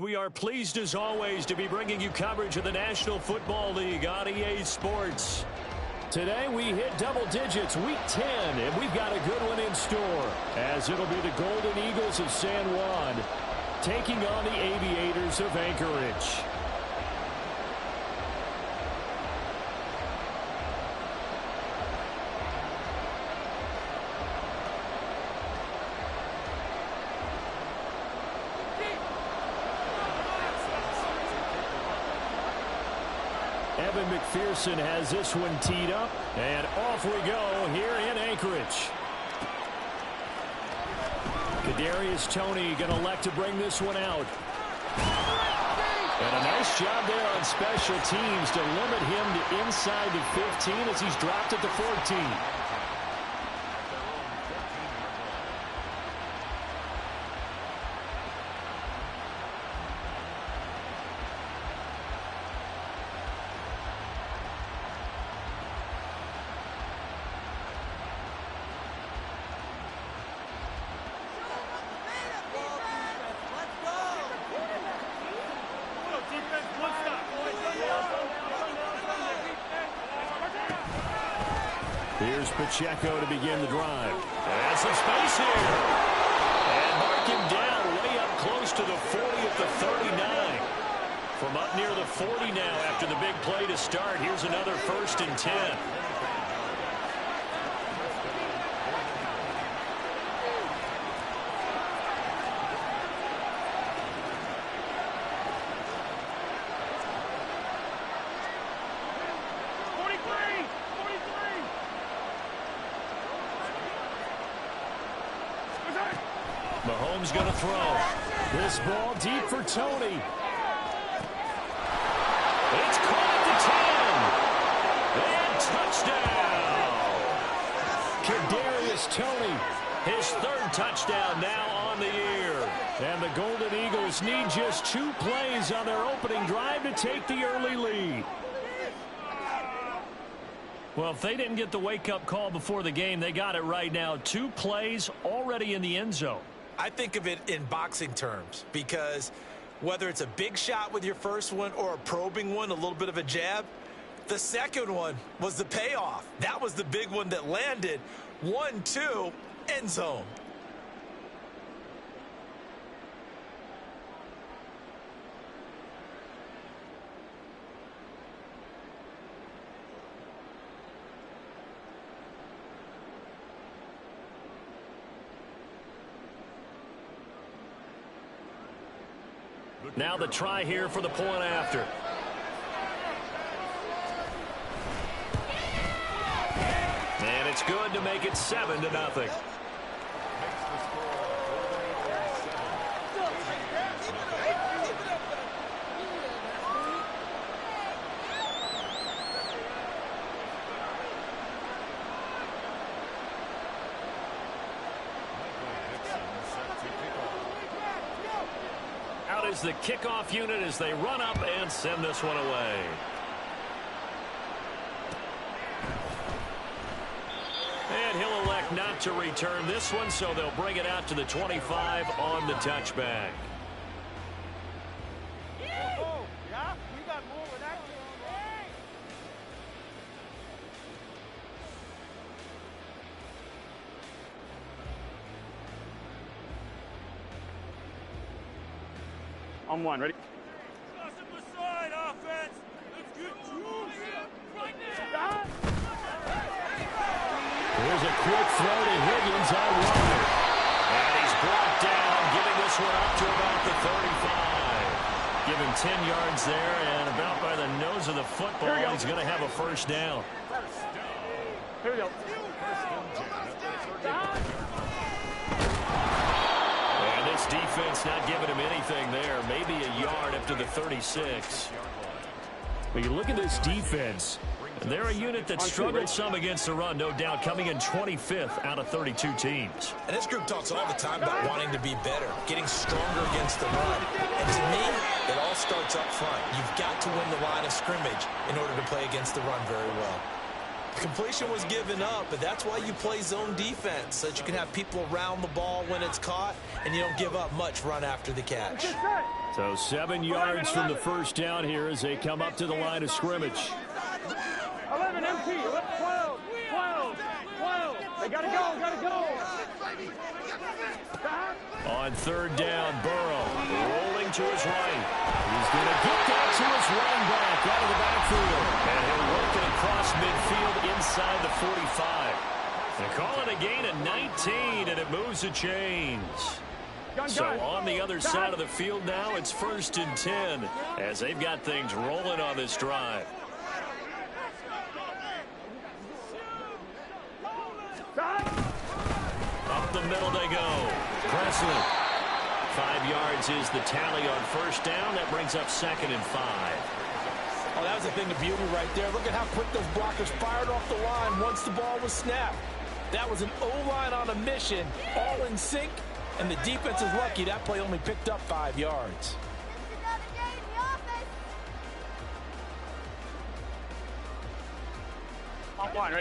We are pleased as always to be bringing you coverage of the National Football League on EA Sports. Today we hit double digits, week 10, and we've got a good one in store, as it'll be the Golden Eagles of San Juan taking on the Aviators of Anchorage. Evan McPherson has this one teed up, and off we go here in Anchorage. Kadarius Toney going to elect to bring this one out. And a nice job there on special teams to limit him to inside the 15 as he's dropped at the 14. Here's Pacheco to begin the drive. And some space here. And mark him down way up close to the 40 at the 39. From up near the 40 now after the big play to start. Here's another 1st and 10. Mahomes going to throw. This ball deep for Toney. It's caught at the 10. And touchdown. Kadarius Toney, his 3rd touchdown now on the year. And the Golden Eagles need just 2 plays on their opening drive to take the early lead. Well, if they didn't get the wake-up call before the game, they got it right now. 2 plays already in the end zone. I think of it in boxing terms, because whether it's a big shot with your first one or a probing one, a little bit of a jab, the second one was the payoff. That was the big one that landed. 1-2, end zone. Now the try here for the point after. And it's good to make it 7-0. Out is the kickoff unit as they run up and send this one away. And he'll elect not to return this one, so they'll bring it out to the 25 on the touchback. On one, ready? Here's a quick throw to Higgins on one. And he's brought down, giving this one up to about the 35. Give him 10 yards there, and about by the nose of the football, he's going to have a 1st down. Here we go. And this defense not giving him anything there. Maybe a yard up to the 36. But you look at this defense. They're a unit that struggled some against the run, no doubt, coming in 25th out of 32 teams. And this group talks all the time about wanting to be better, getting stronger against the run. And to me, it all starts up front. You've got to win the line of scrimmage in order to play against the run very well. Completion was given up, but that's why you play zone defense, so that you can have people around the ball when it's caught, and you don't give up much run after the catch. So 7 yards from the first down here as they come up to the line of scrimmage. 11 empty. 12. They got to go. On third down, Burrow rolling to his right. He's going to get that to his running back out of the backfield. And he'll work it across midfield inside the 45. They call it a gain of 19, and it moves the chains. So on the other side of the field now, it's 1st and 10 as they've got things rolling on this drive. Up the middle they go. Presley. 5 yards is the tally on first down. That brings up 2nd and 5. Oh, that was a thing of beauty right there. Look at how quick those blockers fired off the line once the ball was snapped. That was an O-line on a mission, all in sync, and the defense is lucky that play only picked up 5 yards.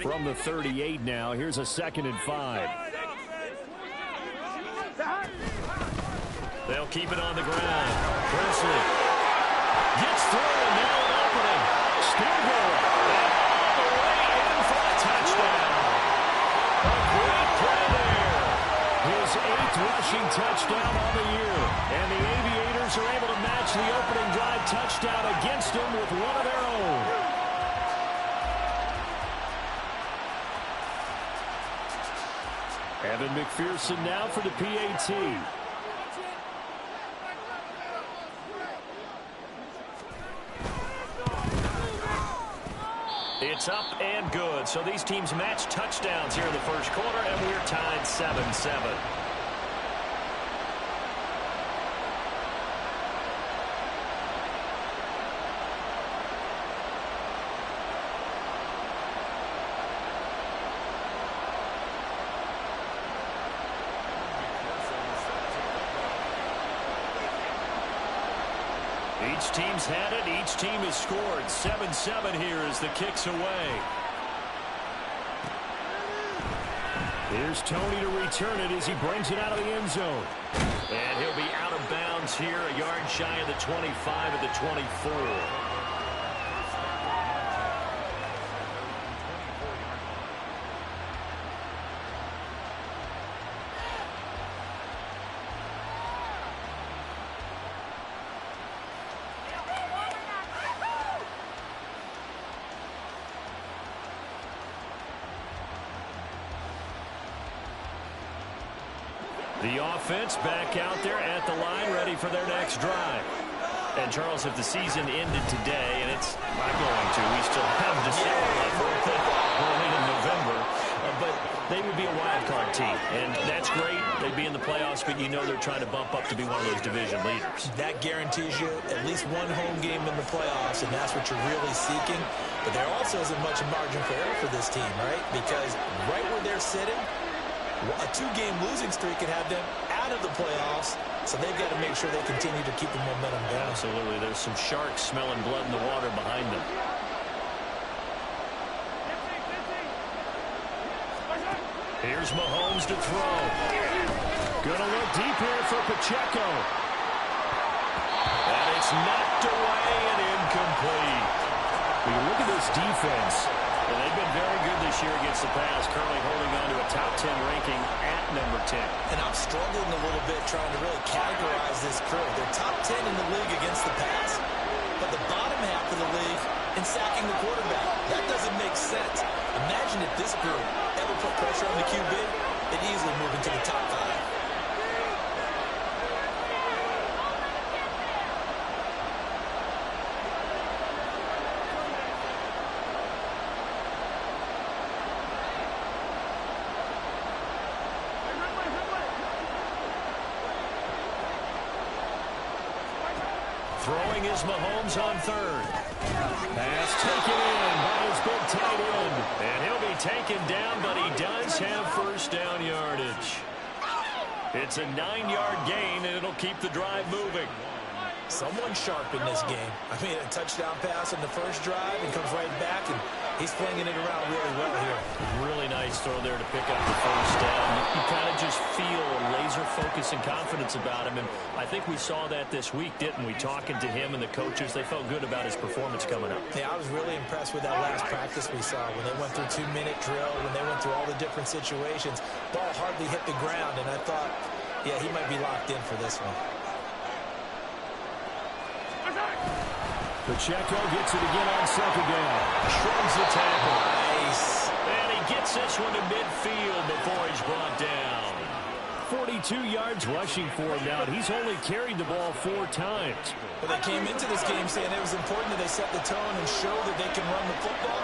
From the 38 now, here's a 2nd and 5. They'll keep it on the ground. Presley gets through, and now an opening. Still going. And all the way in for a touchdown. A great play there. His 8th rushing touchdown on the year. And the Aviators are able to match the opening drive touchdown against him with one of their own. Evan McPherson now for the PAT. It's up and good. So these teams match touchdowns here in the first quarter, and we're tied 7-7. Each team's had it. Each team has scored. 7-7 here as the kick's away. Here's Tony to return it as he brings it out of the end zone. And he'll be out of bounds here, a yard shy of the 25 at the 24. The offense back out there at the line, ready for their next drive. And, Charles, if the season ended today, and it's not going to, we still have December left, early in November, but they would be a wild card team. And that's great. They'd be in the playoffs, but you know they're trying to bump up to be one of those division leaders. That guarantees you at least one home game in the playoffs, and that's what you're really seeking. But there also isn't much margin for error for this team, right? Because right where they're sitting, a 2-game losing streak could have them out of the playoffs, so they've got to make sure they continue to keep the momentum going. Absolutely. There's some sharks smelling blood in the water behind them. Here's Mahomes to throw. Gonna look deep here for Pacheco. And it's knocked away and incomplete. When you look at this defense, and they've been very good this year against the pass, currently holding on to a top 10 ranking at number 10. And I'm struggling a little bit trying to really categorize this crew. They're top 10 in the league against the pass, but the bottom half of the league in sacking the quarterback. That doesn't make sense. Imagine if this group ever put pressure on the QB, they'd easily move into the top 5. Throwing is Mahomes on third. Pass taken in by his big tight end. And he'll be taken down, but he does have first down yardage. It's a 9-yard gain, and it'll keep the drive moving. Someone sharp in this game. I mean, a touchdown pass on the first drive and comes right back, and he's flinging it around really well here. Really nice throw there to pick up the first down. You kind of just feel a laser focus and confidence about him, and I think we saw that this week, didn't we? Talking to him and the coaches, they felt good about his performance coming up. Yeah, I was really impressed with that last practice we saw when they went through 2-minute drill, when they went through all the different situations. Ball hardly hit the ground, and I thought, yeah, he might be locked in for this one. Pacheco gets it again on second down. Shrugs the tackle. Nice. And he gets this one to midfield before he's brought down. 42 yards rushing for him now. He's only carried the ball 4 times. Well, they came into this game saying it was important that they set the tone and show that they can run the football.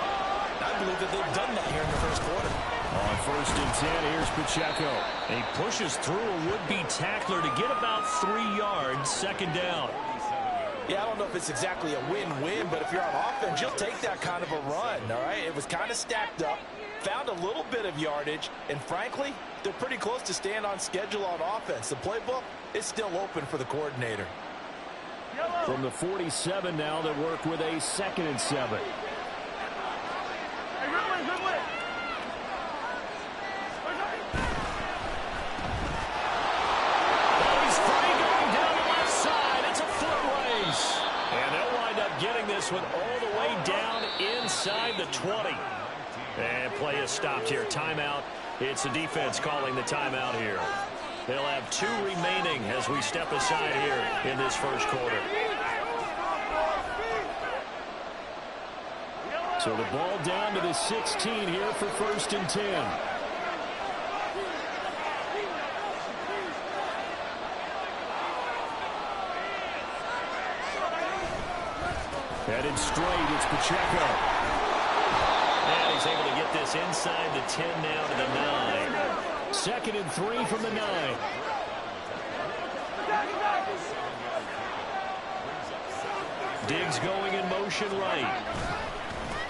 I believe that they've done that here in the first quarter. On first and 10, here's Pacheco. He pushes through a would-be tackler to get about 3 yards, second down. Yeah, I don't know if it's exactly a win-win, but if you're on offense, you'll take that kind of a run, all right? It was kind of stacked up, found a little bit of yardage, and frankly, they're pretty close to staying on schedule on offense. The playbook is still open for the coordinator. From the 47 now, they work with a 2nd and 7. One all the way down inside the 20. And play is stopped here. Timeout. It's the defense calling the timeout here. They'll have 2 remaining as we step aside here in this first quarter. So the ball down to the 16 here for first and 10. Headed straight, it's Pacheco. And he's able to get this inside the 10 now to the 9. 2nd and 3 from the 9. Diggs going in motion right.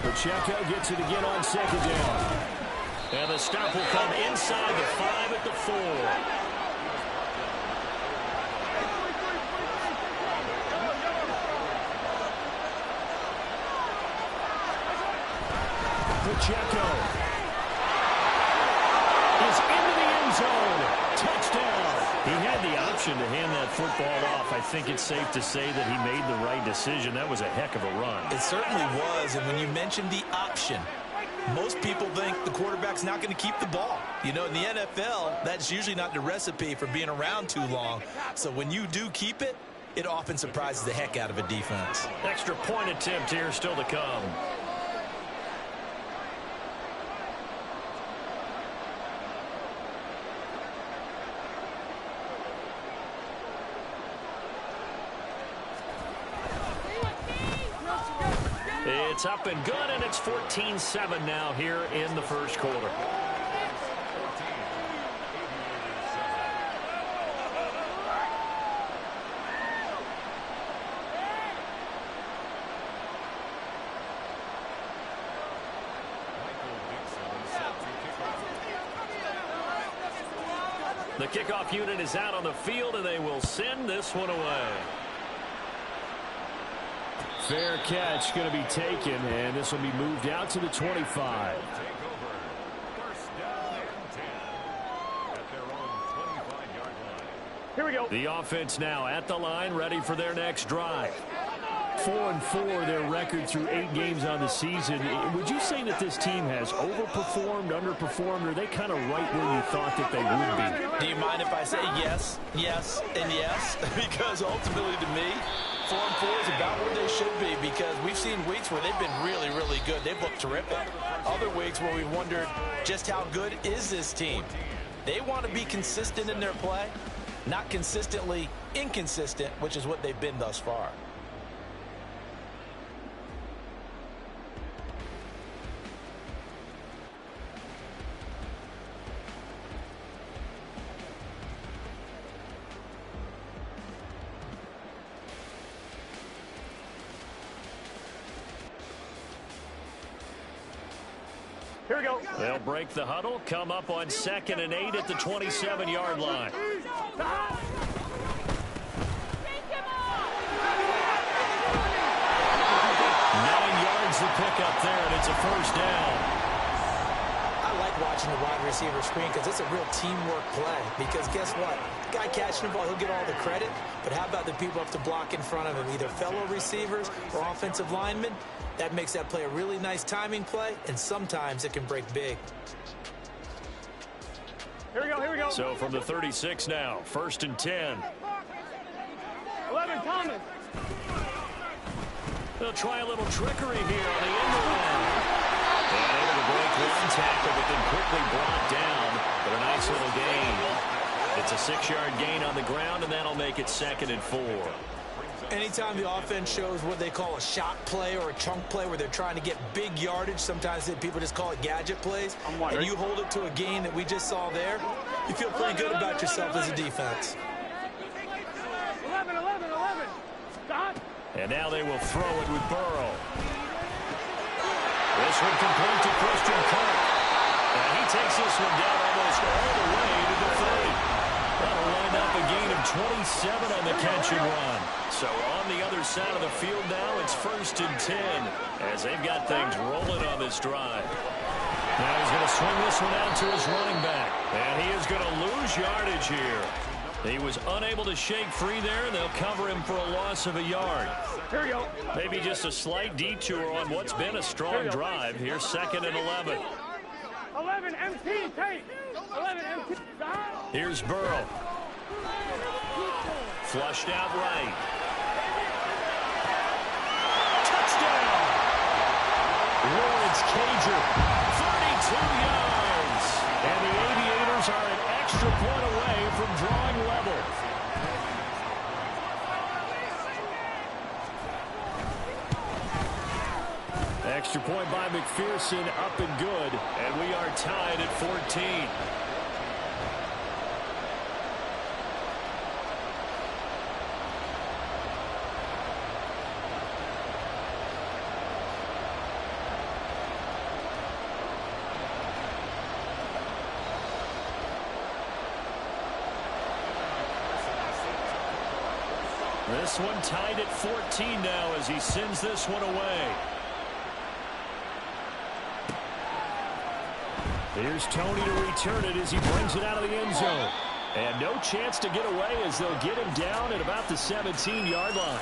Pacheco gets it again on 2nd down. And the stop will come inside the 5 at the 4. Pacheco is into the end zone. Touchdown. He had the option to hand that football off. I think it's safe to say that he made the right decision. That was a heck of a run. It certainly was, and when you mentioned the option, most people think the quarterback's not going to keep the ball. You know, in the NFL, that's usually not the recipe for being around too long. So when you do keep it, it often surprises the heck out of a defense. Extra point attempt here still to come. It's up and good, and it's 14-7 now here in the first quarter. The kickoff unit is out on the field, and they will send this one away. Fair catch going to be taken, and this will be moved out to the 25. Here we go. The offense now at the line, ready for their next drive. 4-4, their record through 8 games on the season. Would you say that this team has overperformed, underperformed, or are they kind of right where you thought that they would be? Do you mind if I say yes, yes, and yes? Because ultimately to me, 4-4 is about where they should be, because we've seen weeks where they've been really, really good. They've looked terrific. Other weeks where we wondered just how good is this team. They want to be consistent in their play, not consistently inconsistent, which is what they've been thus far. Here we go. They'll break the huddle, come up on 2nd and 8 at the 27-yard line. the pickup there, and it's a first down. I like watching the wide receiver screen because it's a real teamwork play. Because guess what? The guy catching the ball, he'll get all the credit. But how about the people up to block in front of him, either fellow receivers or offensive linemen? That makes that play a really nice timing play, and sometimes it can break big. Here we go, here we go. So from the 36 now, 1st and 10. 11, Thomas. They'll try a little trickery here on the end around. And able to break one tackle, but then quickly brought down. But a nice little gain. It's a 6-yard gain on the ground, and that'll make it 2nd and 4. Anytime the offense shows what they call a shot play or a chunk play where they're trying to get big yardage, sometimes people just call it gadget plays, and you hold it to a gain that we just saw there, you feel pretty good about yourself as a defense. 11. Stop. And now they will throw it with Burrow. This one complete to Christian Kirk. And he takes this one down almost all the way to the 30. That'll wind up a gain of 27 on the catch and run. So on the other side of the field now, it's 1st and 10 as they've got things rolling on this drive. Now he's going to swing this one out to his running back. And he is going to lose yardage here. He was unable to shake free there, and they'll cover him for a loss of a yard. Here we go. Maybe just a slight detour on what's been a strong drive. Here's 2nd and 11. 11, MT, take. 11, MT, stop. Here's Burrow. Flushed out right. Touchdown! Lawrence Cager, 32 yards. And the Aviators are an extra point away from drawing level. Extra point by McPherson, up and good. And we are tied at 14. This one tied at 14 now as he sends this one away. Here's Tony to return it as he brings it out of the end zone. And no chance to get away as they'll get him down at about the 17-yard line.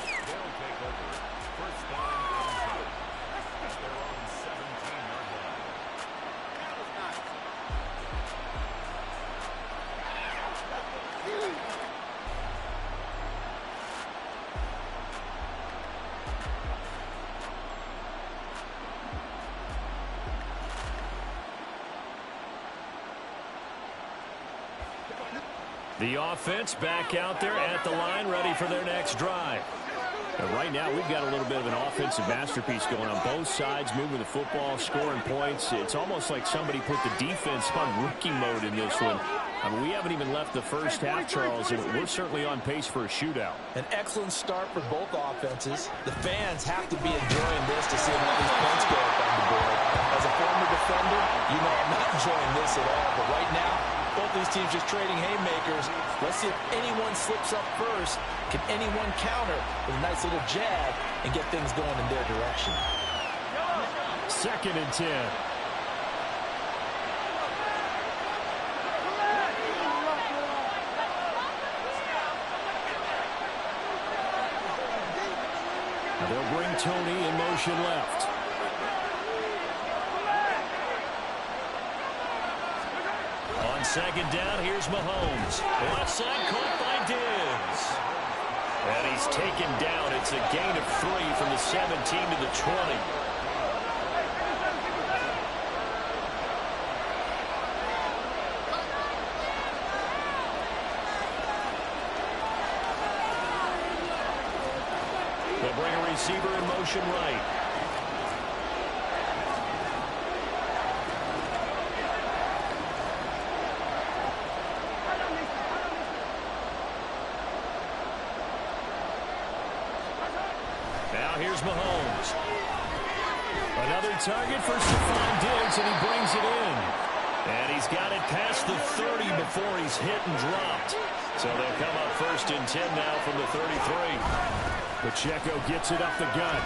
The offense back out there at the line, ready for their next drive. And right now, we've got a little bit of an offensive masterpiece going on both sides, moving the football, scoring points. It's almost like somebody put the defense on rookie mode in this one. I mean, we haven't even left the first half, Charles, and we're certainly on pace for a shootout. An excellent start for both offenses. The fans have to be enjoying this to see all these points go up on the board. As a former defender, you know I'm not enjoying this at all. But right now, both these teams just trading haymakers. Let's see if anyone slips up first. Can anyone counter with a nice little jab and get things going in their direction? 2nd and 10. They'll bring Tony in motion left. On 2nd down, here's Mahomes. Left side caught by Diggs. And he's taken down. It's a gain of 3 from the 17 to the 20. They'll bring a receiver in motion right. Now here's Mahomes. Another target for Stephon Diggs, and he brings it in. And he's got it past the 30 before he's hit and dropped. So they'll come up 1st and 10 now from the 33. Pacheco gets it up the gut.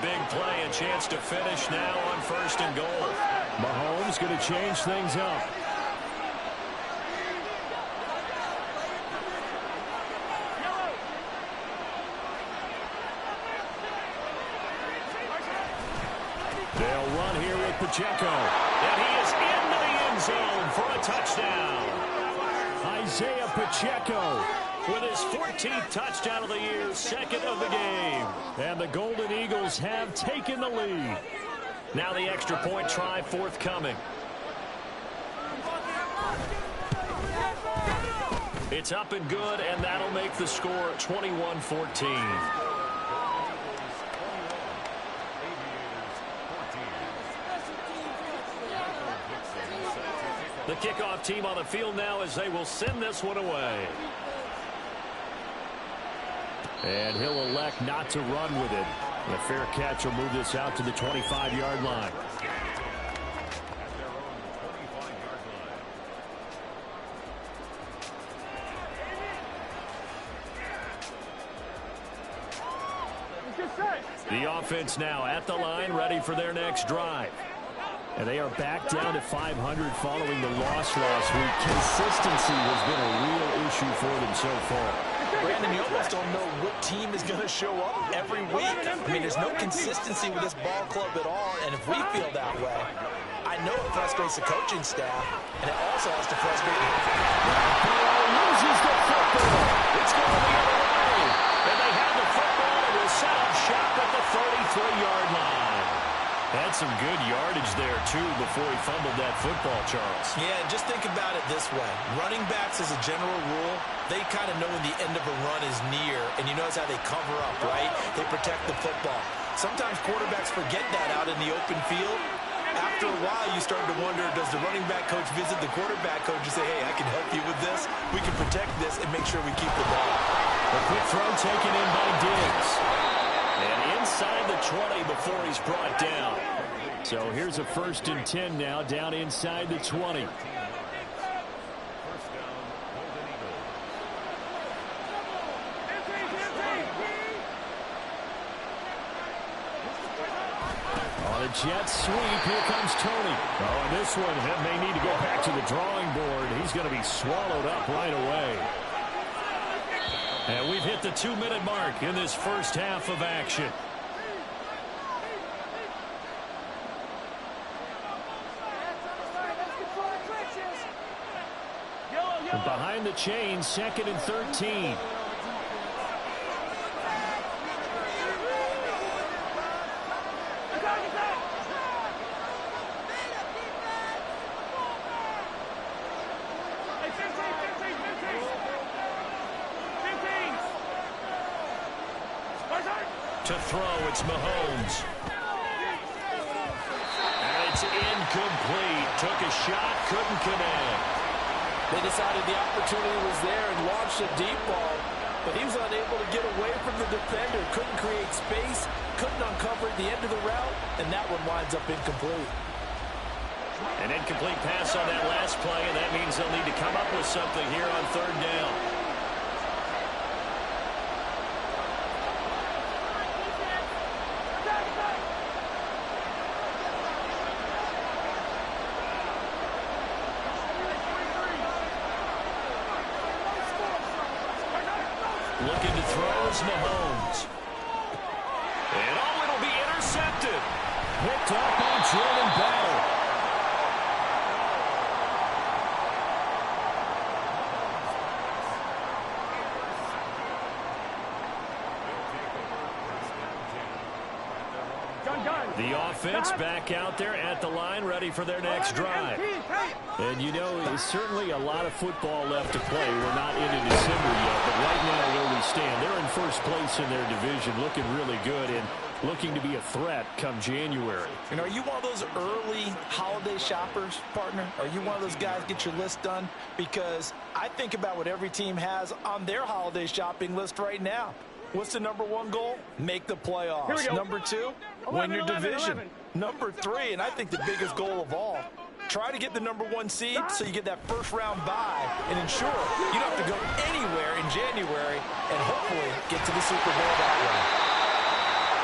big play and chance to finish now on 1st and goal. Mahomes going to change things up. They'll run here with Pacheco. And he is into the end zone for a touchdown. Isaiah Pacheco with his 14th touchdown of the year, 2nd of the game. And the Golden Eagles have taken the lead. Now the extra point try forthcoming. It's up and good, and that'll make the score 21-14. The kickoff team on the field now as they will send this one away. And he'll elect not to run with it. A fair catch will move this out to the 25-yard line. The offense now at the line, ready for their next drive. And they are back down to 500 following the loss last week. Consistency has been a real issue for them so far. Brandon, you almost don't know what team is going to show up every week. I mean, there's no consistency with this ball club at all, and if we feel that way, I know it frustrates the coaching staff, and it also has to frustrate the loses the football. It's going the other way. And they have the football and will set up shop at the 33-yard line. Had some good yardage there, too, before he fumbled that football, Charles. Yeah, just think about it this way. Running backs, as a general rule, they kind of know when the end of a run is near, and you notice how they cover up, right? They protect the football. Sometimes quarterbacks forget that out in the open field. After a while, you start to wonder, does the running back coach visit the quarterback coach and say, hey, I can help you with this, we can protect this, and make sure we keep the ball. A quick throw taken in by Diggs. And inside the 20 before he's brought down. So here's a 1st and 10 now, down inside the 20. On a jet sweep, here comes Tony. Oh, and this one may need to go back to the drawing board. He's going to be swallowed up right away. And we've hit the 2-minute mark in this first half of action. Behind the chains, 2nd and 13. To throw, it's Mahomes. And it's incomplete. Took a shot, couldn't connect. They decided the opportunity was there and launched a deep ball, but he was unable to get away from the defender, couldn't create space, couldn't uncover the end of the route, and that one winds up incomplete. An incomplete pass on that last play, and that means they'll need to come up with something here on 3rd down. Looking to throw is Mahomes. And oh, it'll be intercepted. Picked up by Jordan Battle. The offense back out there at the line, ready for their next drive. And you know, there's certainly a lot of football left to play. We're not into December yet, but right now where we stand, they're in first place in their division, looking really good and looking to be a threat come January. And are you one of those early holiday shoppers, partner? Are you one of those guys get your list done? Because I think about what every team has on their holiday shopping list right now. What's the #1 goal? Make the playoffs. #2, win your division. #3, and I think the biggest goal of all, try to get the #1 seed so you get that first-round bye and ensure you don't have to go anywhere in January and hopefully get to the Super Bowl that way.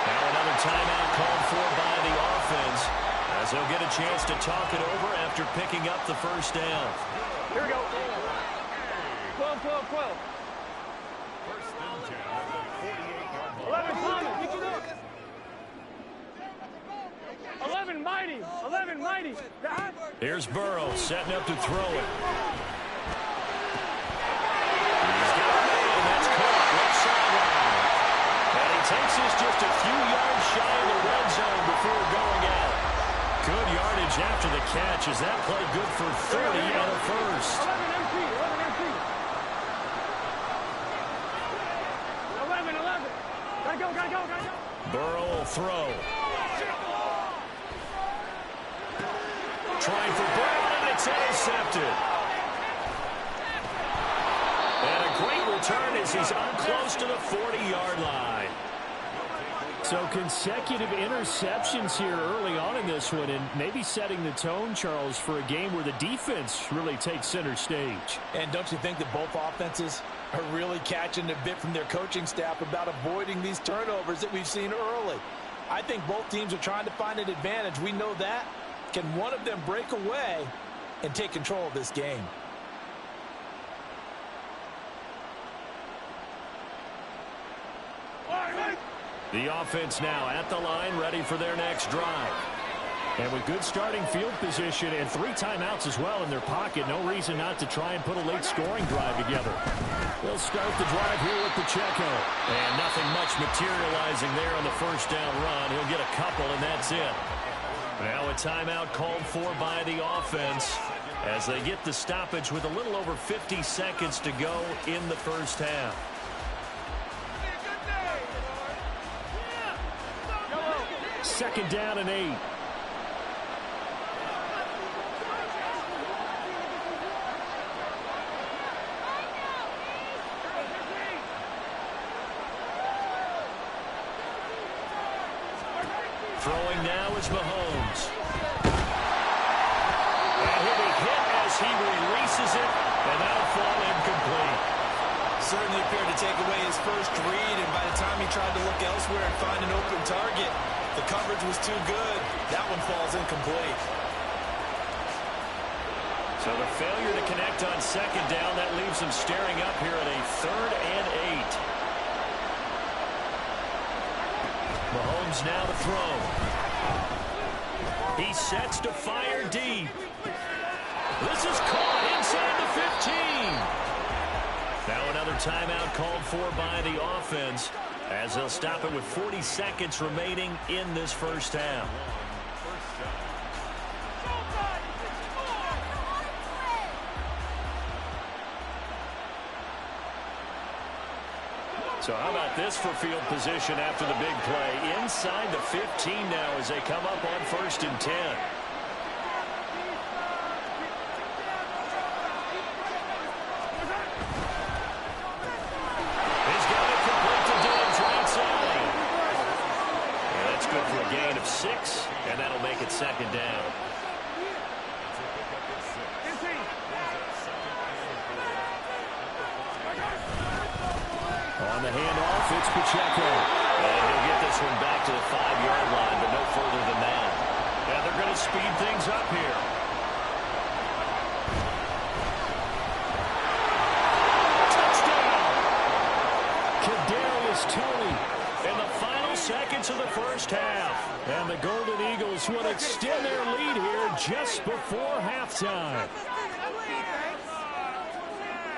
Now another timeout called for by the offense, as they'll get a chance to talk it over after picking up the first down. Here we go. 12, 12, 12. 11, Thomas. 11, Mighty. 11, Mighty. Here's Burrow setting up to throw it. Takes us just a few yards shy of the red zone before going out. Good yardage after the catch as that played good for 30 and a first. 11 MT, 11 MT. 11, 11. Gotta go, gotta go, gotta go. Burrow will throw. Trying for Brown, and it's intercepted. And a great return as he's up close to the 40-yard line. So consecutive interceptions here early on in this one, and maybe setting the tone, Charles, for a game where the defense really takes center stage. And don't you think that both offenses are really catching a bit from their coaching staff about avoiding these turnovers that we've seen early? I think both teams are trying to find an advantage. We know that. Can one of them break away and take control of this game? The offense now at the line, ready for their next drive. And with good starting field position and 3 timeouts as well in their pocket, no reason not to try and put a late scoring drive together. They'll start the drive here with Pacheco. And nothing much materializing there on the first down run. He'll get a couple, and that's it. Now a timeout called for by the offense as they get the stoppage with a little over 50 seconds to go in the first half. Second down and 8. Throwing now is Mahomes. And he'll be hit as he releases it, and that'll fall incomplete. Certainly appeared to take away his first read, and by the time he tried to look elsewhere and find an open target, the coverage was too good. That one falls incomplete. So the failure to connect on second down, that leaves them staring up here at a 3rd and 8. Mahomes now to throw. He sets to fire deep. This is caught inside the 15. Now another timeout called for by the offense as they'll stop it with 40 seconds remaining in this first half. So how about this for field position after the big play? Inside the 15 now as they come up on 1st and 10. He's got it complete to Diggs right side. And that's good for a gain of 6, and that'll make it 2nd down. On the handoff, it's Pacheco. And he'll get this one back to the 5-yard line, but no further than that. And they're going to speed things up here. Touchdown! Kadarius Toney in the final seconds of the first half. And the Golden Eagles will extend their lead here just before halftime.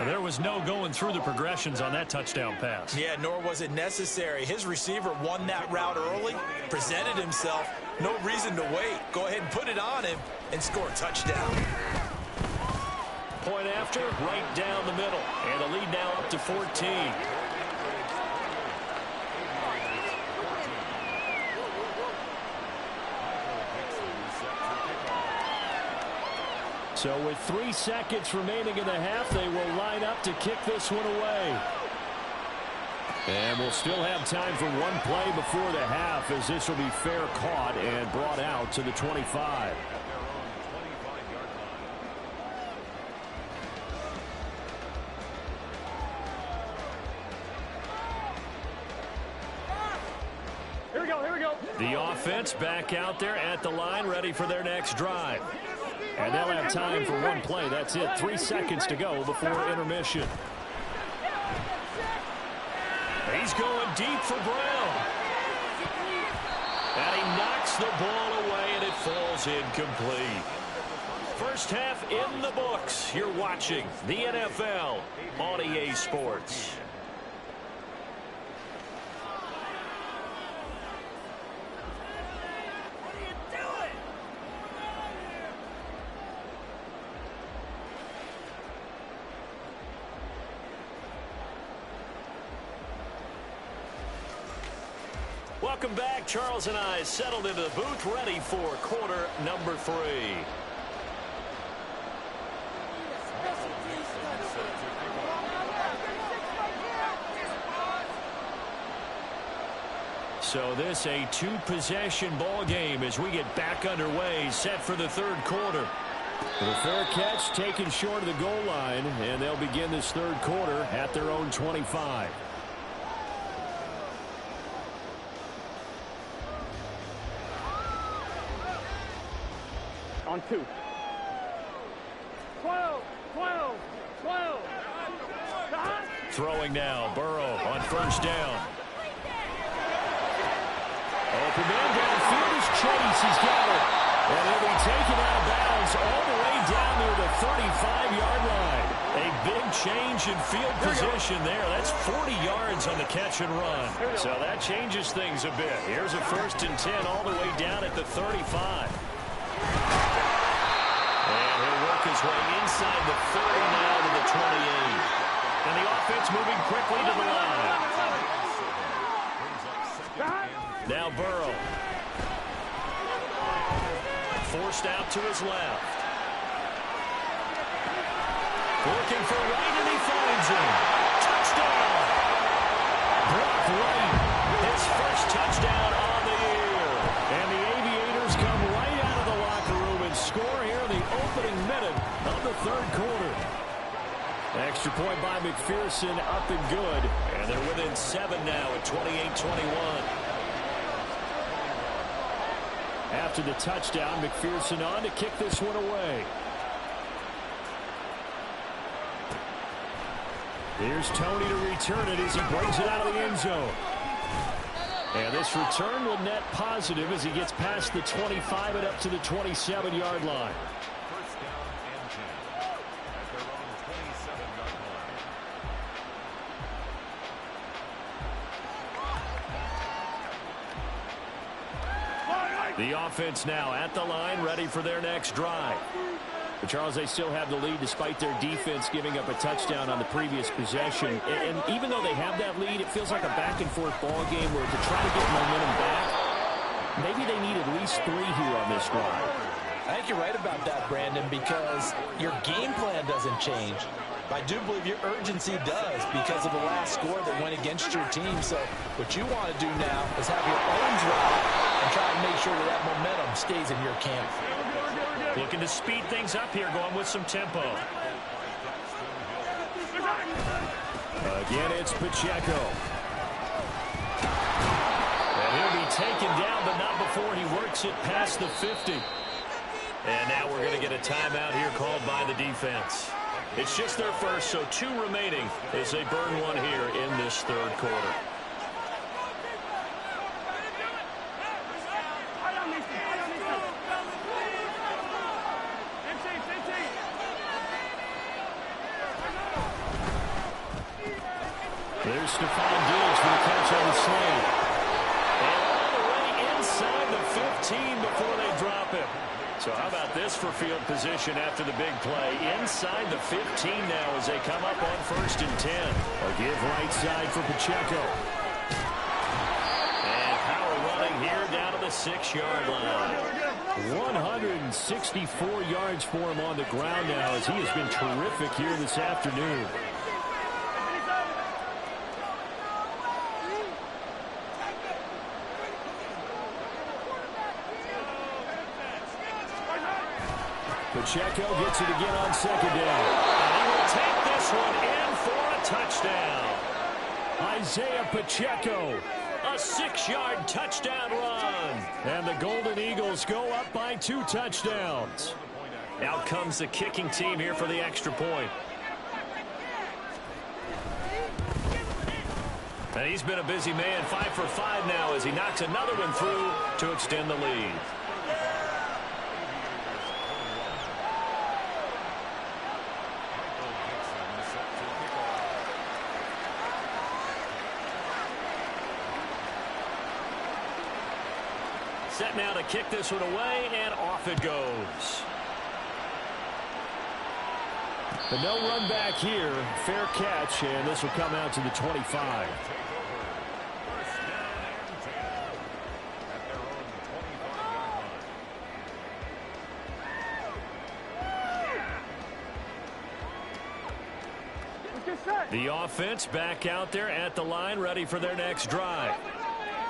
There was no going through the progressions on that touchdown pass. Yeah, nor was it necessary. His receiver won that route early, presented himself. No reason to wait. Go ahead and put it on him and score a touchdown. Point after, right down the middle. And the lead now up to 14. So with 3 seconds remaining in the half, they will line up to kick this one away. And we'll still have time for one play before the half, as this will be fair caught and brought out to the 25. Here we go, here we go. The offense back out there at the line, ready for their next drive. And they'll have time for one play. That's it. 3 seconds to go before intermission. He's going deep for Brown. And he knocks the ball away, and it falls incomplete. First half in the books. You're watching the NFL on EA Sports. Welcome back. Charles and I settled into the booth, ready for quarter number 3. So this a 2-possession ball game as we get back underway, set for the third quarter. The fair catch taken short of the goal line, and they'll begin this third quarter at their own 25. On 2. 12, 12, 12. Throwing now, Burrow on first down. Open man downfield is Chase. He's got it. And he'll be taken out of bounds all the way down near the 35-yard line. A big change in field position there. That's 40 yards on the catch and run. So that changes things a bit. Here's a 1st and 10 all the way down at the 35. And he'll work his way inside the 30 now to the 28. And the offense moving quickly to the line. Now Burrow. Forced out to his left. Looking for Wright, and he finds him. Touchdown! Brock Wright, his first touchdown on the year. And the Aviators come right out of the locker room and score here in the opening minute of the third quarter. Extra point by McPherson, up and good. And they're within 7 now at 28-21. After the touchdown, McPherson on to kick this one away. Here's Tony to return it as he brings it out of the end zone. And this return will net positive as he gets past the 25 and up to the 27-yard line. The offense now at the line, ready for their next drive. But Charles, they still have the lead despite their defense giving up a touchdown on the previous possession. And even though they have that lead, it feels like a back-and-forth ball game where to try to get momentum back, maybe they need at least 3 here on this drive. I think you're right about that, Brandon, because your game plan doesn't change. I do believe your urgency does because of the last score that went against your team. So what you want to do now is have your own drive and try to make sure that momentum stays in your camp. Looking to speed things up here, going with some tempo. Again, it's Pacheco. And he'll be taken down, but not before he works it past the 50. And now we're going to get a timeout here called by the defense. It's just their first, so 2 remaining as they burn one here in this third quarter. There's Stephon Diggs for the catch on the slant. And all the way inside the 15 before they drop him. So how about this for field position after the big play? Inside the 15 now as they come up on 1st and 10. A give right side for Pacheco. And power running here down to the 6-yard line. 164 yards for him on the ground now as he has been terrific here this afternoon. Pacheco gets it again on 2nd down. And he will take this one in for a touchdown. Isaiah Pacheco A 6-yard touchdown run. And the Golden Eagles go up by 2 touchdowns. Out comes the kicking team here for the extra point. And he's been a busy man, 5 for 5 now as he knocks another one through to extend the lead. Set now to kick this one away, and off it goes. The no run back here, fair catch, and this will come out to the 25. The offense back out there at the line, ready for their next drive.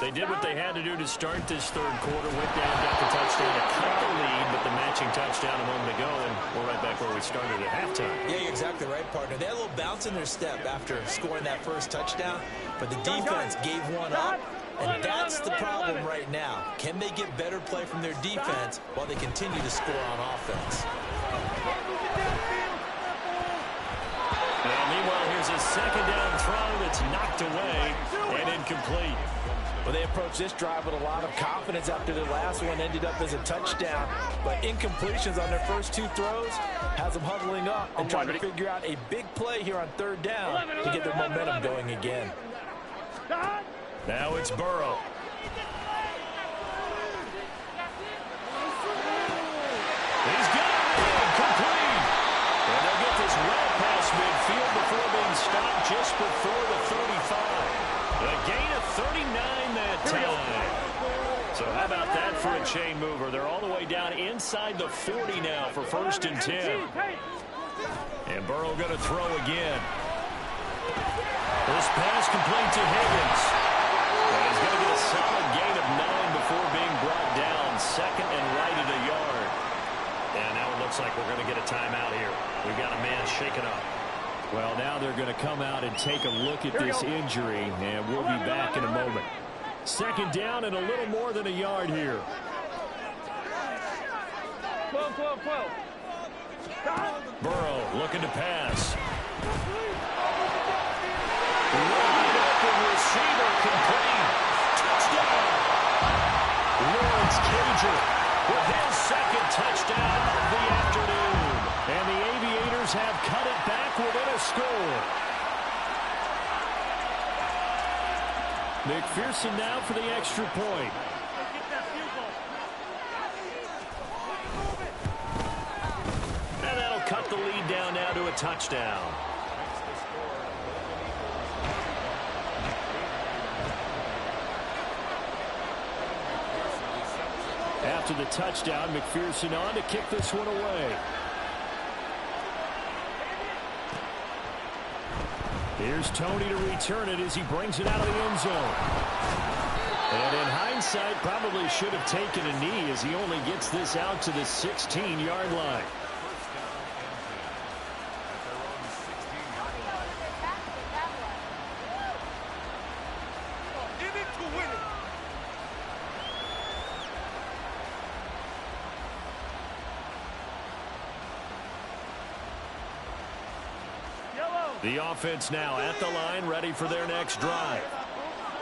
They did what they had to do to start this third quarter. Went down, got the touchdown to cut the lead, but the matching touchdown a moment ago, and we're right back where we started at halftime. Yeah, you're exactly right, partner. They had a little bounce in their step after scoring that first touchdown, but the defense gave one up, and that's the problem right now. Can they get better play from their defense while they continue to score on offense? And meanwhile, here's a second down throw that's knocked away and incomplete. Well, they approached this drive with a lot of confidence after the last one ended up as a touchdown. But incompletions on their first 2 throws has them huddling up and trying to figure out a big play here on third down to get their momentum going again. Now it's Burrow. He's got it. Complete. And they'll get this well past midfield before being stopped just before the 35. A gain of 39 that time. So how about that for a chain mover? They're all the way down inside the 40 now for 1st and 10. And Burrow going to throw again. This pass complete to Higgins. And he's going to get a solid gain of 9 before being brought down. 2nd and right at a yard. And now it looks like we're going to get a timeout here. We've got a man shaken up. Well, now they're going to come out and take a look at this injury, and we'll be back in a moment. 2nd down and a little more than a yard here. 12. Burrow looking to pass. Wide open receiver complete. Touchdown. Lawrence Cager with his 2nd touchdown of the afternoon. And the Aviators have cut it back within a score. McPherson now for the extra point. And that'll cut the lead down now to a touchdown. After the touchdown, McPherson on to kick this one away. Here's Tony to return it as he brings it out of the end zone. And in hindsight, probably should have taken a knee as he only gets this out to the 16-yard line. The offense now at the line, ready for their next drive.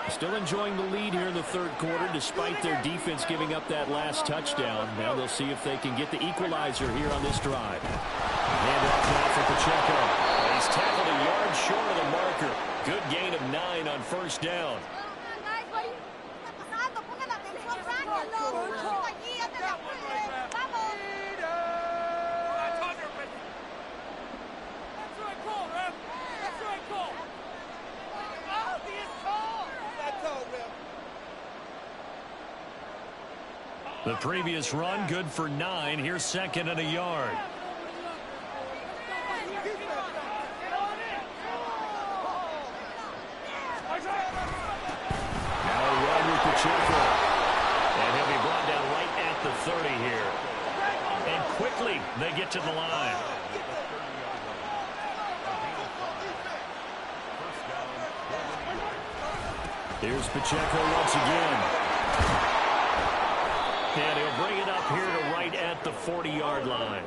Still enjoying the lead here in the third quarter, despite their defense giving up that last touchdown. Now they'll see if they can get the equalizer here on this drive. Hand off now for Pacheco. He's tackled a yard short of the marker. Good gain of 9 on 1st down. The previous run, good for 9. Here's 2nd and a yard. Now a run with Pacheco. And he'll be brought down right at the 30 here. And quickly, they get to the line. Here's Pacheco once again. And he'll bring it up here to right at the 40-yard line.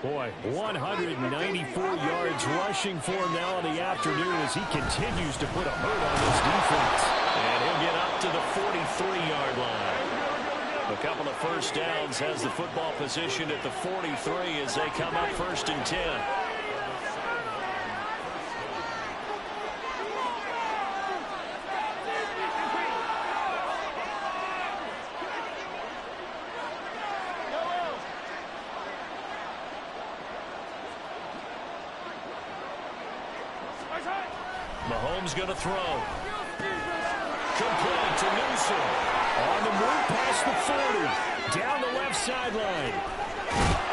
Boy, 194 yards rushing for him now in the afternoon as he continues to put a hurt on this defense. And he'll get up to the 43-yard line. A couple of first downs, has the football position at the 43 as they come up 1st and 10. Mahomes going to throw. Complete to Newsom. On the move past the 40. Down the left sideline.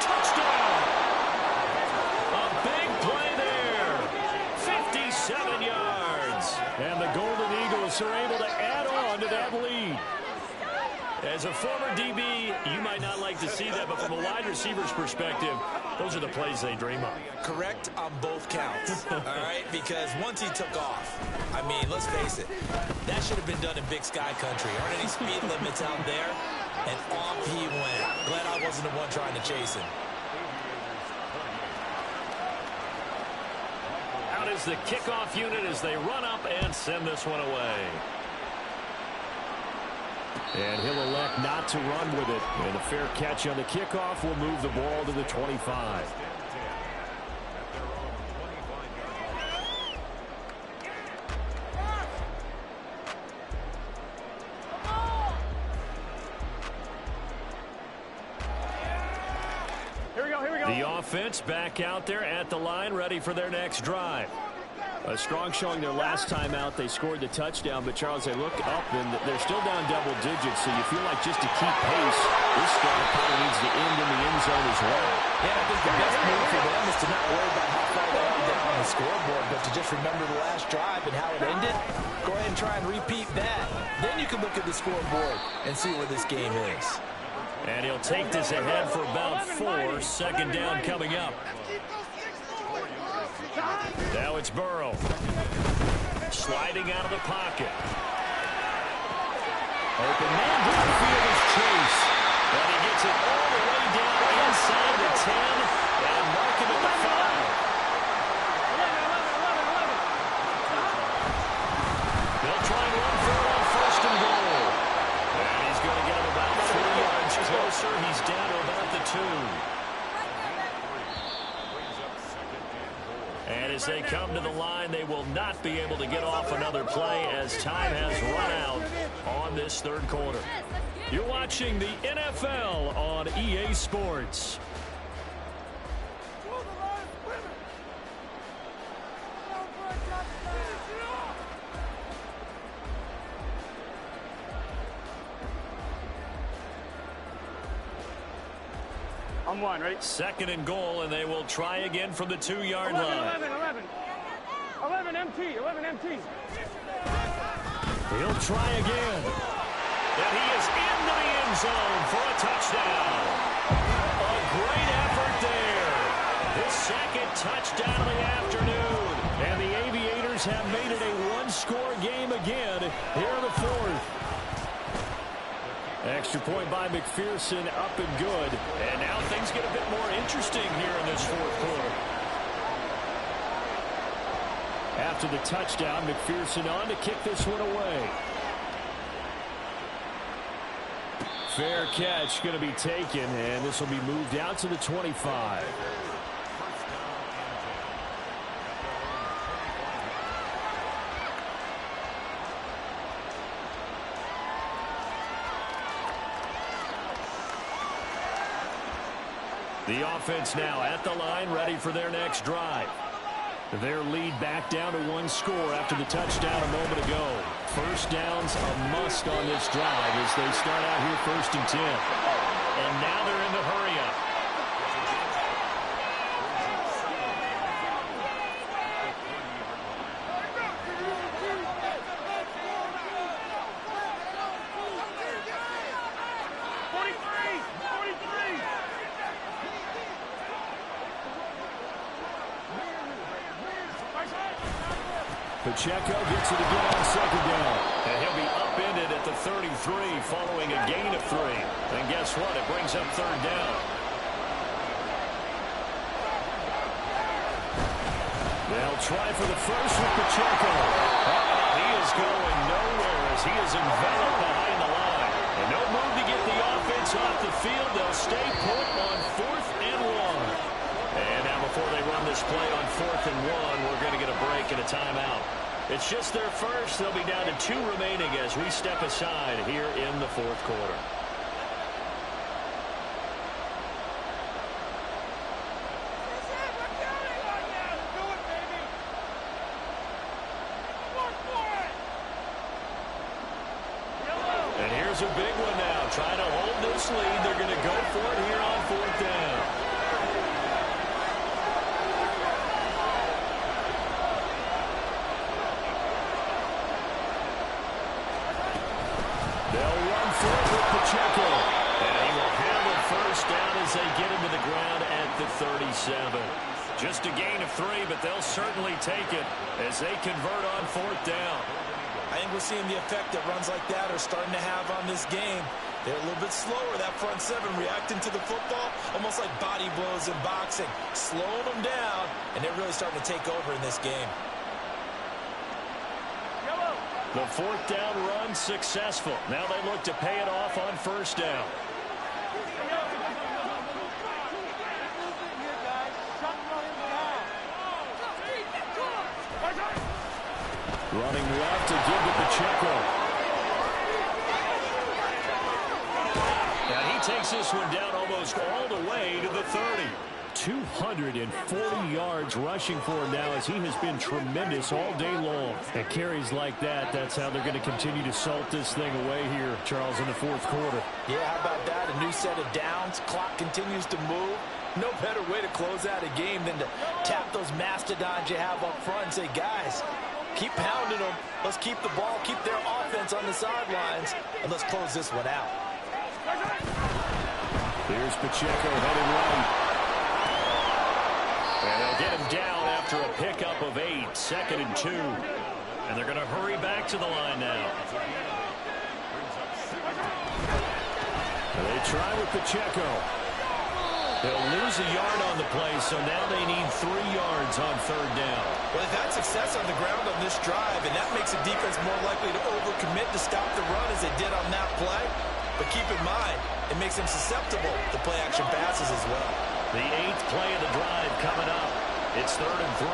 Touchdown. A big play there. 57 yards. And the Golden Eagles are able to add on to that lead. As a former DB, you might not like to see that, but from a wide receiver's perspective, those are the plays they dream of. Correct on both counts, all right? Because once he took off, I mean, let's face it, that should have been done in Big Sky country. Aren't any speed limits out there? And off he went. Glad I wasn't the one trying to chase him. Out is the kickoff unit as they run up and send this one away. And he'll elect not to run with it. And a fair catch on the kickoff will move the ball to the 25. Here we go. The offense back out there at the line, ready for their next drive. A strong showing their last time out. They scored the touchdown, but Charles, they look up and they're still down double digits, so you feel like just to keep pace, this drive probably needs to end in the end zone as well. Yeah, I think the best move for them is to not worry about how far they are down on the scoreboard, but to just remember the last drive and how it ended. Go ahead and try and repeat that. Then you can look at the scoreboard and see where this game is. And he'll take this ahead for about 4. 2nd down coming up. Now it's Burrow. Sliding out of the pocket. Open man downfield is Chase. And he gets it all the way down inside the 10 and mark him at the 5. They'll try and run for it on 1st and goal. And he's going to get him about 3 yards closer. He's down to about the 2. And as they come to the line, they will not be able to get off another play as time has run out on this 3rd quarter. You're watching the NFL on EA Sports. I'm one, right? 2nd and goal, and they will try again from the 2-yard line. 11 MT. He'll try again. And he is into the end zone for a touchdown. A great effort there. His 2nd touchdown of the afternoon. And the Aviators have made it a 1-score game again here in the 4th. Extra point by McPherson, up and good. And now things get a bit more interesting here in this 4th quarter. After the touchdown, McPherson on to kick this one away. Fair catch going to be taken, and this will be moved out to the 25. The offense now at the line, ready for their next drive. Their lead back down to 1 score after the touchdown a moment ago. 1st down's a must on this drive as they start out here 1st and 10. And now they're in the hurry up. Pacheco gets it again on second down. And he'll be upended at the 33 following a gain of 3. And guess what? It brings up third down. They'll try for the first with Pacheco. He is going nowhere as he is enveloped behind the line. And no move to get the offense off the field. They'll stay put on 4th and 1. And now before they run this play on 4th and 1, we're going to get a break and a timeout. It's just their first. They'll be down to 2 remaining as we step aside here in the 4th quarter. And here's a big one now. Trying to hold this lead. They're going to go for it here on 4th down. They'll run for it with Pacheco. And he will handle first down as they get him to the ground at the 37. Just a gain of 3, but they'll certainly take it as they convert on 4th down. I think we're seeing the effect that runs like that are starting to have on this game. They're a little bit slower, that front 7, reacting to the football, almost like body blows in boxing, slowing them down, and they're really starting to take over in this game. The 4th down run successful. Now they look to pay it off on 1st down. Running left to give to Pacheco. And he takes this one down almost all the way to the 30. 240 yards rushing for him now as he has been tremendous all day long. And carries like that, that's how they're going to continue to salt this thing away here, Charles, in the 4th quarter. Yeah, how about that? A new set of downs. Clock continues to move. No better way to close out a game than to tap those mastodons you have up front and say, guys, keep pounding them. Let's keep the ball, keep their offense on the sidelines, and let's close this one out. Here's Pacheco heading right. And they'll get him down after a pickup of 8, 2nd and 2. And they're going to hurry back to the line now. They try with Pacheco. They'll lose a yard on the play, so now they need 3 yards on 3rd down. Well, they've had success on the ground on this drive, and that makes the defense more likely to overcommit to stop the run as they did on that play. But keep in mind, it makes them susceptible to play-action passes as well. The 8th play of the drive coming up. It's 3rd and 3.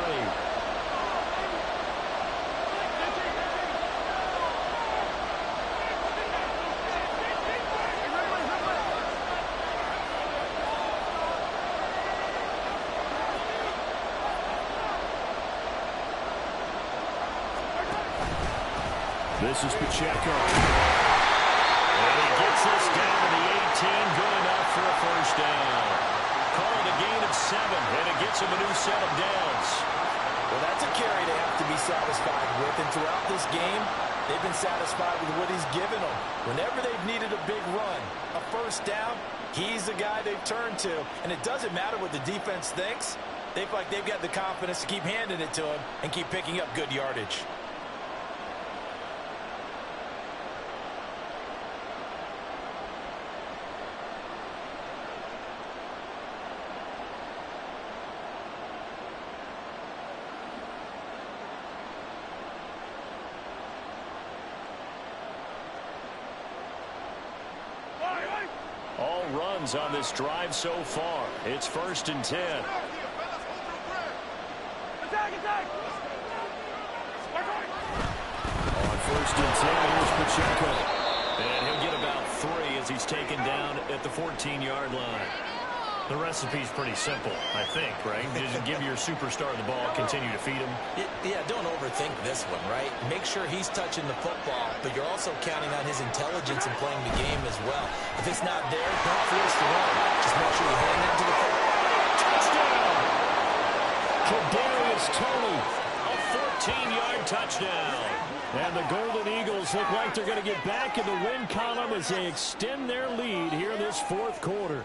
This is Pacheco. And he gets this down to the 18, good enough for a 1st down. Call it a gain of 7, and it gets him a new set of downs. Well, that's a carry they have to be satisfied with, and throughout this game, they've been satisfied with what he's given them. Whenever they've needed a big run, a 1st down, he's the guy they've turned to, and it doesn't matter what the defense thinks. They feel like they've got the confidence to keep handing it to him and keep picking up good yardage. All runs on this drive so far. It's 1st and 10. Attack, attack! On 1st and 10, here's Pacheco. And he'll get about 3 as he's taken down at the 14-yard line. The recipe's pretty simple, I think, right? Just give your superstar the ball, continue to feed him. Yeah, don't overthink this one, right? Make sure he's touching the football, but you're also counting on his intelligence in playing the game as well. If it's not there, don't force the run. Just make sure you hand into the football. Touchdown! Kadarius Toney, a 14-yard touchdown. And the Golden Eagles look like they're going to get back in the win column as they extend their lead here in this 4th quarter.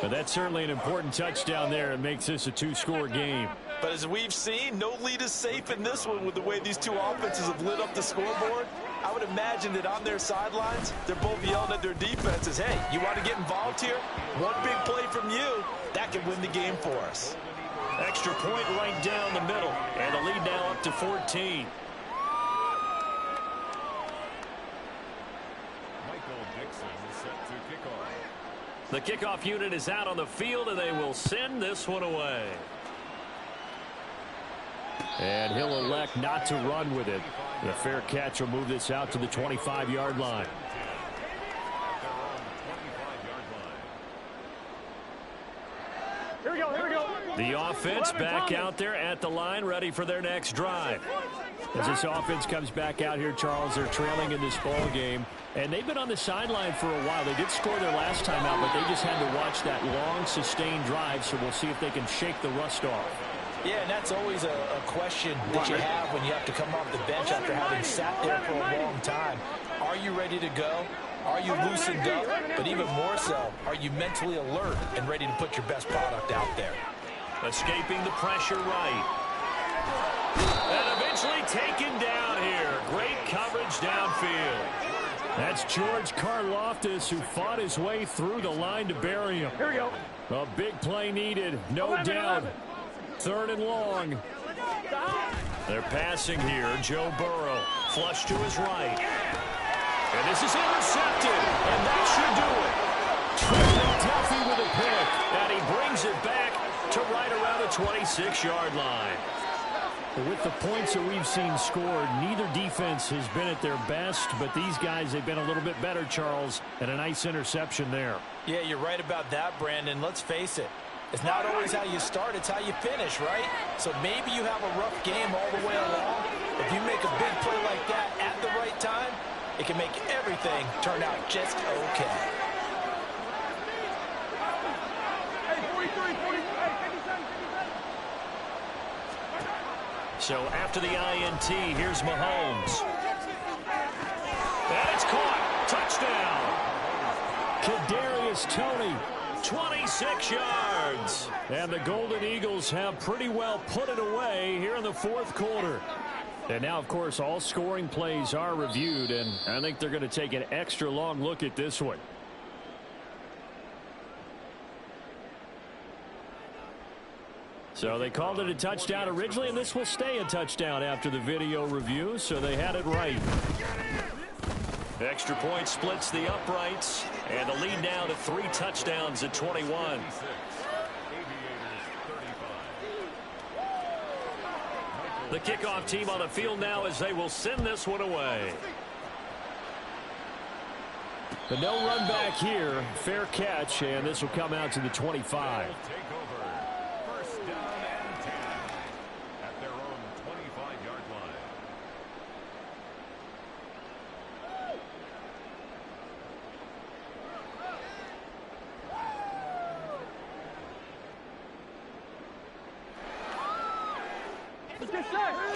But that's certainly an important touchdown there. It makes this a two-score game. But as we've seen, no lead is safe in this one with the way these two offenses have lit up the scoreboard. I would imagine that on their sidelines, they're both yelling at their defenses, hey, you want to get involved here? One big play from you, that can win the game for us. Extra point right down the middle. And the lead now up to 14. The kickoff unit is out on the field, and they will send this one away. And he'll elect not to run with it. The fair catch will move this out to the 25-yard line. Here we go, here we go. The offense back out there at the line, ready for their next drive. As this offense comes back out here, Charles, they're trailing in this ball game. And they've been on the sideline for a while. They did score their last time out, but they just had to watch that long, sustained drive, so we'll see if they can shake the rust off. Yeah, and that's always a question that you have when you have to come off the bench after having sat there for a long time. Are you ready to go? Are you loosened up? But even more so, are you mentally alert and ready to put your best product out there? Escaping the pressure right. And eventually taken down here. Great coverage downfield. That's George Karlaftis, who fought his way through the line to bury him. Here we go. A big play needed, no doubt. 3rd and long. They're passing here. Joe Burrow, flush to his right. And this is intercepted, and that should do it. Trevor Duffy with a pick, and he brings it back to right around the 26-yard line. With the points that we've seen scored, neither defense has been at their best, but these guys, they've been a little bit better, Charles, and a nice interception there. Yeah, you're right about that, Brandon. Let's face it. It's not always how you start, it's how you finish, right? So maybe you have a rough game all the way along. If you make a big play like that at the right time, it can make everything turn out just okay. Hey, 43, 43, hey, 57. So after the INT, here's Mahomes. And it's caught. Touchdown. Kadarius Toney, 26 yards. And the Golden Eagles have pretty well put it away here in the 4th quarter. And now, of course, all scoring plays are reviewed, and I think they're going to take an extra long look at this one. So they called it a touchdown originally, and this will stay a touchdown after the video review, so they had it right. Extra point splits the uprights, and the lead now to 3 touchdowns at 21. The kickoff team on the field now as they will send this one away. But no run back here. Fair catch, and this will come out to the 25.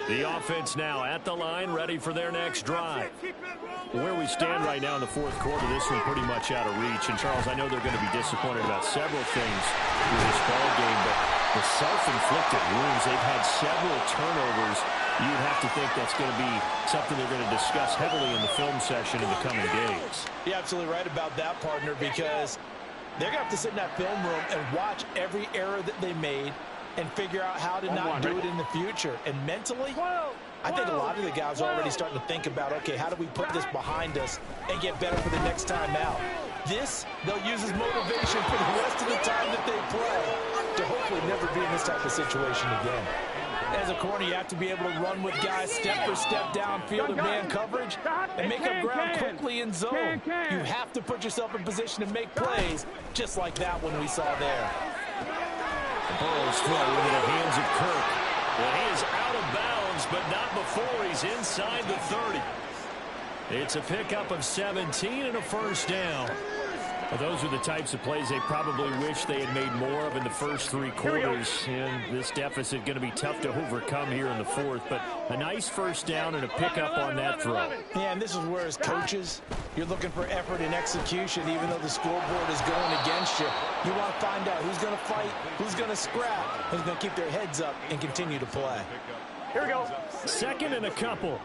The offense now at the line, ready for their next drive. Where we stand right now in the 4th quarter, this one pretty much out of reach. And, Charles, I know they're going to be disappointed about several things in this ball game, but the self-inflicted wounds, they've had several turnovers. You'd have to think that's going to be something they're going to discuss heavily in the film session in the coming days. You're absolutely right about that, partner, because they're going to have to sit in that film room and watch every error that they made and figure out how to not do it in the future. And mentally, I think a lot of the guys are already starting to think about, okay, how do we put this behind us and get better for the next time out? This, they'll use as motivation for the rest of the time that they play to hopefully never be in this type of situation again. As a corner, you have to be able to run with guys step for step downfield in man coverage and make up ground quickly in zone. You have to put yourself in position to make plays just like that one we saw there. Burrow's throw into the hands of Kirk. And he is out of bounds, but not before he's inside the 30. It's a pickup of 17 and a first down. Well, those are the types of plays they probably wish they had made more of in the first 3 quarters. And this deficit going to be tough to overcome here in the 4th. But a nice first down and a pickup on that throw. Yeah, and this is where, as coaches, you're looking for effort and execution, even though the scoreboard is going against you. You want to find out who's going to fight, who's going to scrap, who's going to keep their heads up and continue to play. Here we go. Second and a couple.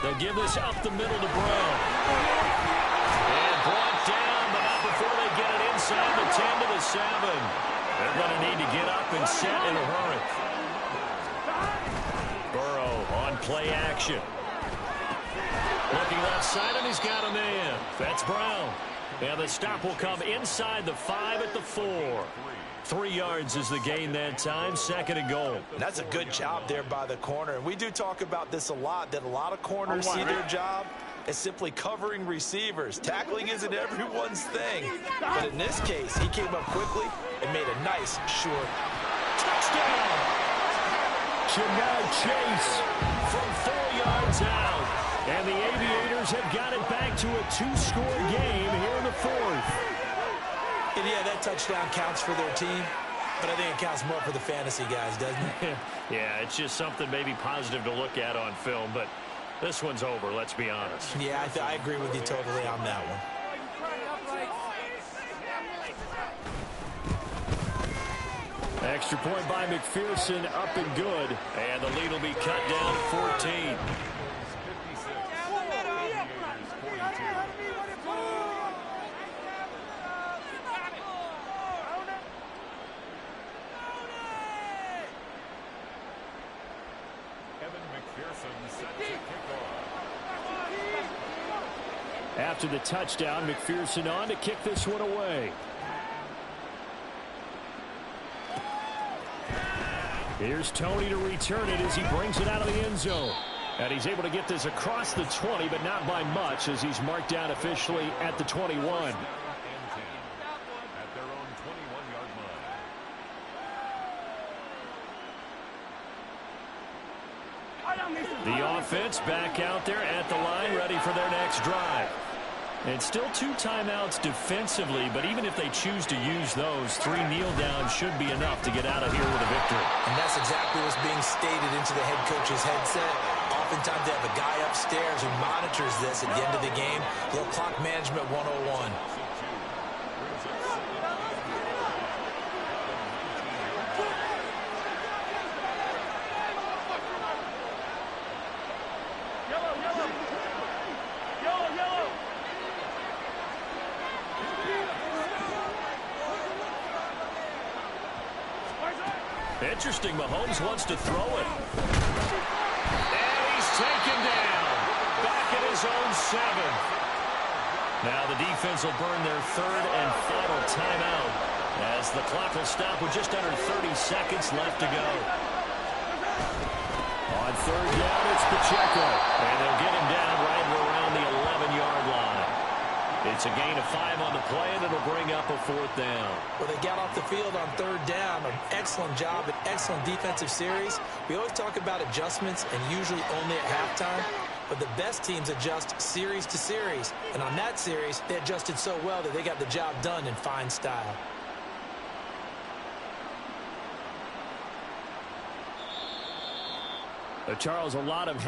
They'll give this up the middle to Brown. And brought down, but not before they get it inside the 10 to the 7. They're going to need to get up and set in a hurry. Burrow on play action. Looking left side, and he's got a man. That's Brown. And the stop will come inside the 5 at the 4. 3 yards is the gain that time, second and goal. That's a good job there by the corner. And we do talk about this a lot, that a lot of corners see their job as simply covering receivers. Tackling isn't everyone's thing. But in this case, he came up quickly and made a nice, short touchdown. Jamar Chase from 4 yards out. And the Aviators have got it back to a 2-score game here in the 4th. And yeah, that touchdown counts for their team, but I think it counts more for the fantasy guys, doesn't it? Yeah, it's just something maybe positive to look at on film, but this one's over, let's be honest. Yeah, I agree with you totally on that one. Extra point by McPherson, up and good, and the lead will be cut down to 14. After the touchdown, McPherson on to kick this one away. Here's Tony to return it as he brings it out of the end zone. And he's able to get this across the 20, but not by much, as he's marked down officially at the 21. The offense back out there at the line, ready for their next drive. And still 2 timeouts defensively, but even if they choose to use those, 3 kneel downs should be enough to get out of here with a victory. And that's exactly what's being stated into the head coach's headset. Oftentimes they have a guy upstairs who monitors this at the end of the game. Little clock management 101. Interesting, Mahomes wants to throw it. And he's taken down. Back at his own 7. Now the defense will burn their 3rd and final timeout as the clock will stop with just under 30 seconds left to go. On 3rd down, it's Pacheco. And they'll get him down right around the 11-yard line. It's a gain of 5 on the play, and it'll bring up a 4th down. Well, they got off the field on 3rd down. An excellent job, an excellent defensive series. We always talk about adjustments, and usually only at halftime. But the best teams adjust series to series. And on that series, they adjusted so well that they got the job done in fine style. Charles, a lot of